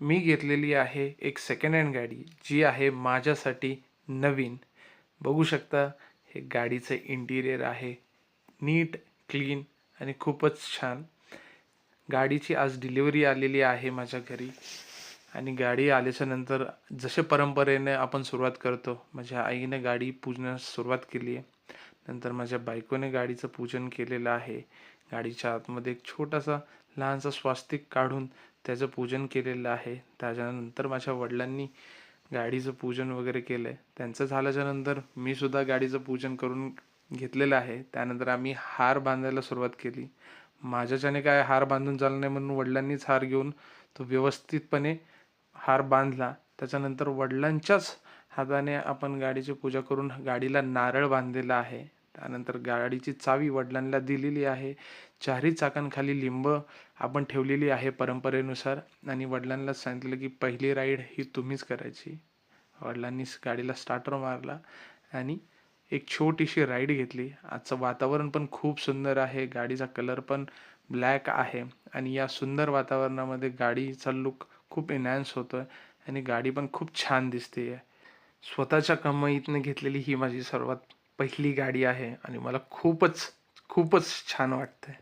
मी घेतलेली आहे एक सेकंड हँड गाडी, जी आहे माझ्यासाठी नवीन. बघू शकता हे गाडीचं इंटिरियर आहे, नीट, क्लीन आणि खूपच छान. गाडीची आज डिलिव्हरी आलेली आहे माझ्या घरी आणि गाडी आल्याच्या नंतर जसे परंपरेने आपण सुरुवात करतो, माझ्या आईने गाडी पूजण्यास सुरुवात केली आहे. नंतर माझ्या बायकोने गाडीचं पूजन केलेलं आहे. गाडीच्या आतमध्ये एक छोटासा लहानसा स्वास्तिक काढून त्याचं पूजन केलेलं आहे. त्याच्यानंतर माझ्या वडिलांनी गाडीचं पूजन वगैरे केलं आहे. त्यांचं झाल्याच्यानंतर मी सुद्धा गाडीचं पूजन करून घेतलेलं आहे. त्यानंतर आम्ही हार बांधायला सुरुवात केली. माझ्याच्याने काय हार बांधून चालणार नाही म्हणून वडिलांनीच हार घेऊन तो व्यवस्थितपणे हार बांधला. त्याच्यानंतर वडिलांच्याच हाताने आपण गाडीची पूजा करून गाडीला नारळ बांधलेला आहे. त्यानंतर गाडीची चावी वडिलांना दिलेली आहे. चारही चाकांखाली लिंब आपण ठेवलेली आहे परंपरेनुसार आणि वडिलांना सांगितलं की पहिली राईड ही तुम्हीच करायची. वडिलांनी गाडीला स्टार्टर मारला आणि एक छोटीशी राईड घेतली. आजचं वातावरण पण खूप सुंदर आहे. गाडीचा कलर पण ब्लॅक आहे आणि या सुंदर वातावरणामध्ये गाडीचा लुक खूप एनहान्स होतोय आणि गाडी पण खूप छान दिसते. स्वतःच्या कमाईतनं घेतलेली ही माझी सर्वात पहिली गाडी आहे आणि मला खूपच खूपच छान वाटतंय.